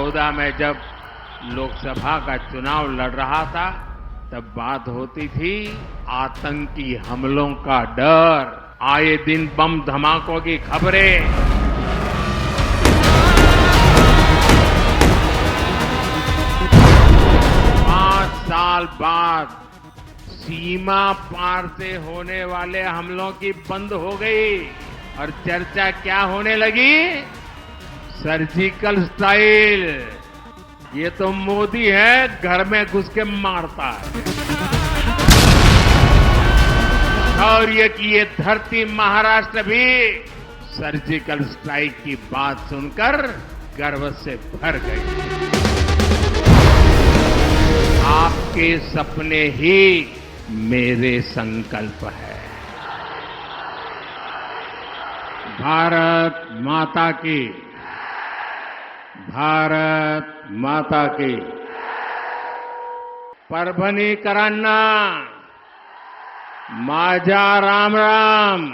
2014 में जब लोकसभा का चुनाव लड़ रहा था, तब बात होती थी आतंकी हमलों का डर, आए दिन बम धमाकों की खबरें। 5 साल बाद सीमा पार से होने वाले हमलों की बंद हो गई और चर्चा क्या होने लगी? Surgical strike. ये तो मोदी है, घर में घुस के मारता है। शौर्य की ये धरती महाराष्ट्र भी सर्जिकल स्ट्राइक की बात सुनकर गर्व से भर गई। आपके सपने ही मेरे संकल्प है। भारत माता की, भारत माता की। परभणी करांना, माझा राम राम।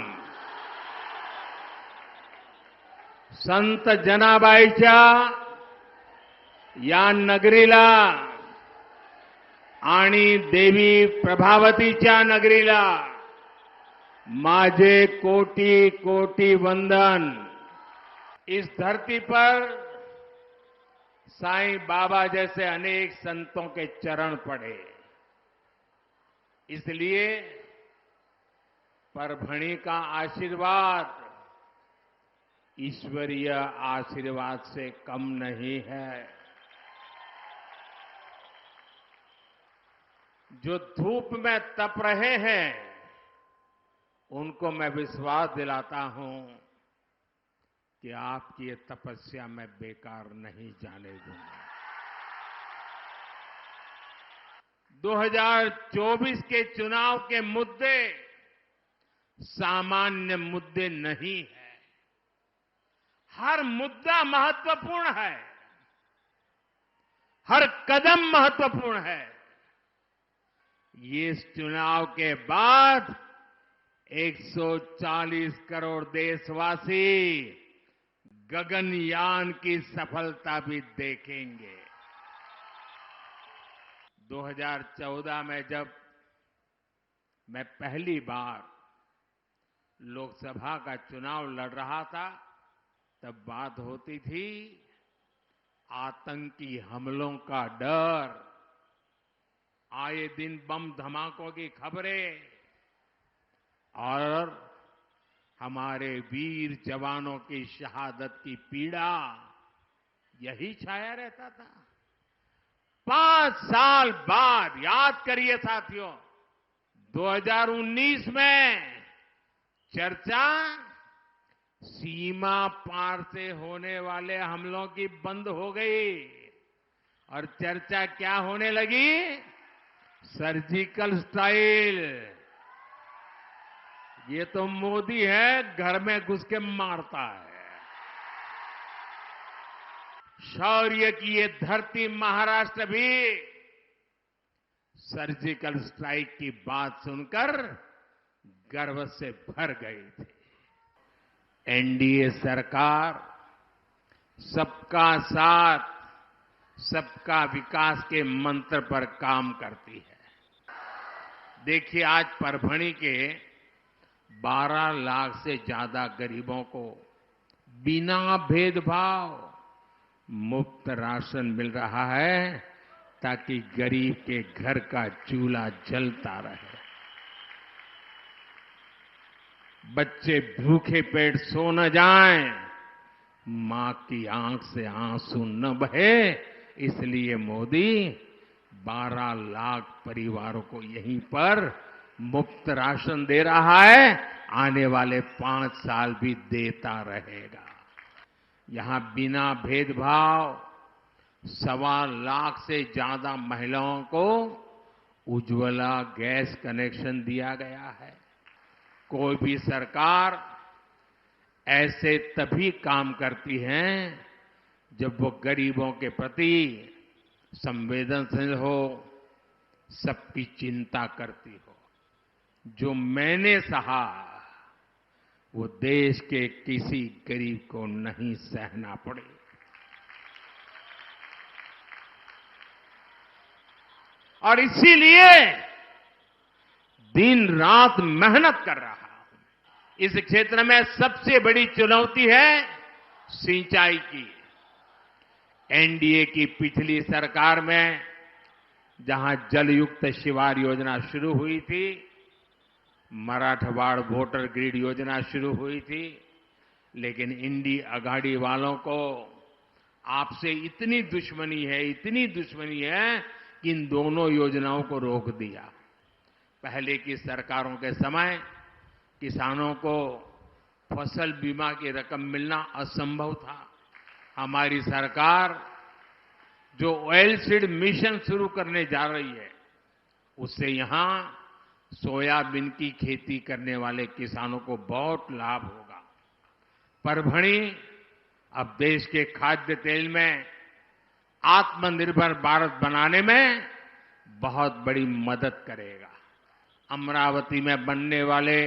संत जनाबाईच्या या नगरीला आणि देवी प्रभावतीच्या नगरीला माझे कोटि कोटि वंदन। इस धरती पर साईं बाबा जैसे अनेक संतों के चरण पड़े, इसलिए परभणी का आशीर्वाद ईश्वरीय आशीर्वाद से कम नहीं है। जो धूप में तप रहे हैं, उनको मैं विश्वास दिलाता हूं कि आपकी ये तपस्या मैं बेकार नहीं जाने दूंगा। 2024 के चुनाव के मुद्दे सामान्य मुद्दे नहीं है। हर मुद्दा महत्वपूर्ण है, हर कदम महत्वपूर्ण है। ये चुनाव के बाद 140 करोड़ देशवासी गगनयान की सफलता भी देखेंगे। 2014 में जब मैं पहली बार लोकसभा का चुनाव लड़ रहा था, तब बात होती थी आतंकी हमलों का डर, आए दिन बम धमाकों की खबरें और हमारे वीर जवानों की शहादत की पीड़ा, यही छाया रहता था। 5 साल बाद याद करिए साथियों, 2019 में चर्चा सीमा पार से होने वाले हमलों की बंद हो गई और चर्चा क्या होने लगी? Surgical strike. ये तो मोदी है, घर में घुस के मारता है। शौर्य की ये धरती महाराष्ट्र भी सर्जिकल स्ट्राइक की बात सुनकर गर्व से भर गई थी। एनडीए सरकार सबका साथ, सबका विकास के मंत्र पर काम करती है। देखिए, आज परभणी के 12 लाख से ज्यादा गरीबों को बिना भेदभाव मुफ्त राशन मिल रहा है, ताकि गरीब के घर का चूल्हा जलता रहे, बच्चे भूखे पेट सो न जाएं, मां की आंख से आंसू न बहे। इसलिए मोदी 12 लाख परिवारों को यहीं पर मुफ्त राशन दे रहा है, आने वाले 5 साल भी देता रहेगा। यहां बिना भेदभाव 1.25 लाख से ज्यादा महिलाओं को उज्ज्वला गैस कनेक्शन दिया गया है। कोई भी सरकार ऐसे तभी काम करती है जब वो गरीबों के प्रति संवेदनशील हो, सबकी चिंता करती हो। जो मैंने सहा, वो देश के किसी गरीब को नहीं सहना पड़े। और इसीलिए दिन रात मेहनत कर रहा हूं। इस क्षेत्र में सबसे बड़ी चुनौती है सिंचाई की। एनडीए की पिछली सरकार में जहां जलयुक्त शिवार योजना शुरू हुई थी, मराठवाड़ वोटर ग्रिड योजना शुरू हुई थी, लेकिन इंडी अघाड़ी वालों को आपसे इतनी दुश्मनी है कि इन दोनों योजनाओं को रोक दिया। पहले की सरकारों के समय किसानों को फसल बीमा की रकम मिलना असंभव था। हमारी सरकार जो ऑयल सीड मिशन शुरू करने जा रही है, उससे यहां सोयाबीन की खेती करने वाले किसानों को बहुत लाभ होगा। परभणी अब देश के खाद्य तेल में आत्मनिर्भर भारत बनाने में बहुत बड़ी मदद करेगा। अमरावती में बनने वाले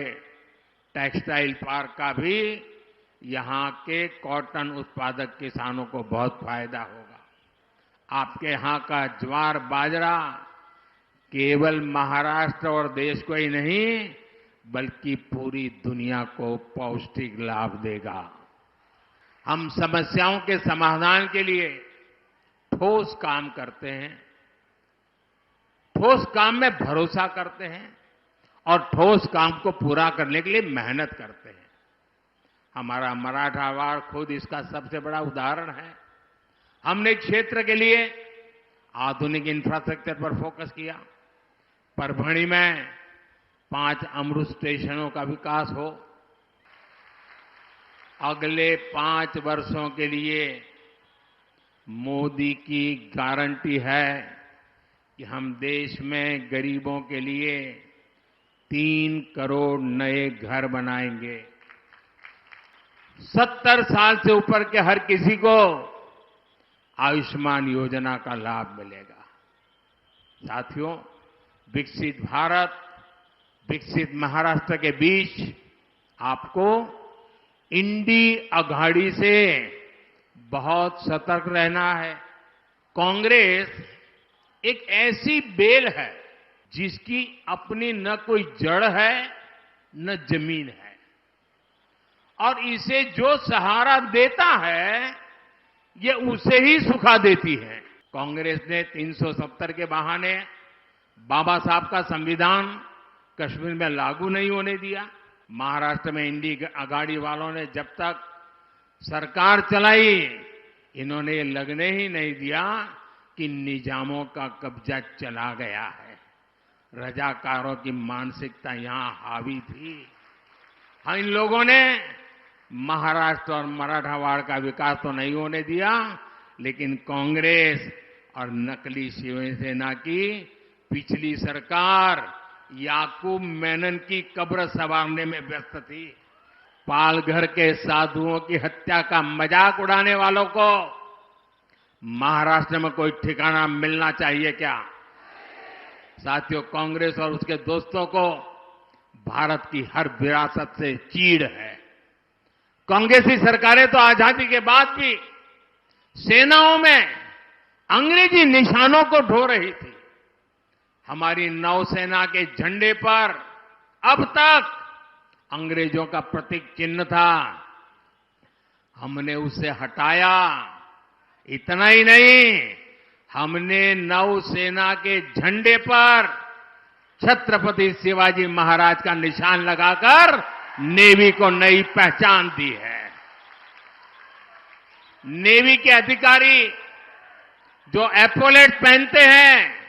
टेक्सटाइल पार्क का भी यहां के कॉटन उत्पादक किसानों को बहुत फायदा होगा। आपके यहां का ज्वार बाजरा केवल महाराष्ट्र और देश को ही नहीं, बल्कि पूरी दुनिया को पौष्टिक लाभ देगा। हम समस्याओं के समाधान के लिए ठोस काम करते हैं, ठोस काम में भरोसा करते हैं और ठोस काम को पूरा करने के लिए मेहनत करते हैं। हमारा मराठवाड़ खुद इसका सबसे बड़ा उदाहरण है। हमने क्षेत्र के लिए आधुनिक इंफ्रास्ट्रक्चर पर फोकस किया। परभणी में 5 अमृत स्टेशनों का विकास हो। अगले 5 वर्षों के लिए मोदी की गारंटी है कि हम देश में गरीबों के लिए 3 करोड़ नए घर बनाएंगे। 70 साल से ऊपर के हर किसी को आयुष्मान योजना का लाभ मिलेगा। साथियों, विकसित भारत, विकसित महाराष्ट्र के बीच आपको इंडी अघाड़ी से बहुत सतर्क रहना है। कांग्रेस एक ऐसी बेल है जिसकी अपनी न कोई जड़ है न जमीन है, और इसे जो सहारा देता है ये उसे ही सुखा देती है। कांग्रेस ने 370 के बहाने बाबा साहब का संविधान कश्मीर में लागू नहीं होने दिया। महाराष्ट्र में इंडी अघाड़ी वालों ने जब तक सरकार चलाई, इन्होंने ये लगने ही नहीं दिया कि निजामों का कब्जा चला गया है। रजाकारों की मानसिकता यहां हावी थी। हाँ, इन लोगों ने महाराष्ट्र और मराठवाड़ का विकास तो नहीं होने दिया, लेकिन कांग्रेस और नकली शिवसेना की पिछली सरकार याकूब मेनन की कब्र संवारने में व्यस्त थी। पालघर के साधुओं की हत्या का मजाक उड़ाने वालों को महाराष्ट्र में कोई ठिकाना मिलना चाहिए क्या? साथियों, कांग्रेस और उसके दोस्तों को भारत की हर विरासत से चीड़ है। कांग्रेसी सरकारें तो आजादी के बाद भी सेनाओं में अंग्रेजी निशानों को ढो रही थी। हमारी नौसेना के झंडे पर अब तक अंग्रेजों का प्रतीक चिन्ह था, हमने उसे हटाया। इतना ही नहीं, हमने नौसेना के झंडे पर छत्रपति शिवाजी महाराज का निशान लगाकर नेवी को नई पहचान दी है। नेवी के अधिकारी जो एपोलेट पहनते हैं,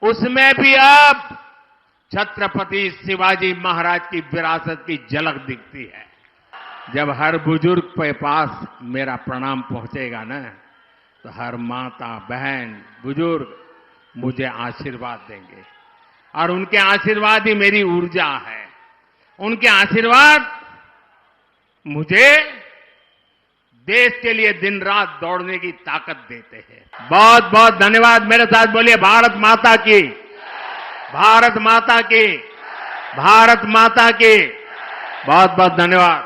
उसमें भी अब छत्रपति शिवाजी महाराज की विरासत की झलक दिखती है। जब हर बुजुर्ग के पास मेरा प्रणाम पहुंचेगा ना, तो हर माता, बहन, बुजुर्ग मुझे आशीर्वाद देंगे, और उनके आशीर्वाद ही मेरी ऊर्जा है। उनके आशीर्वाद मुझे देश के लिए दिन रात दौड़ने की ताकत देते हैं। बहुत बहुत धन्यवाद। मेरे साथ बोलिए, भारत माता की, भारत माता की, भारत माता की। बहुत बहुत धन्यवाद।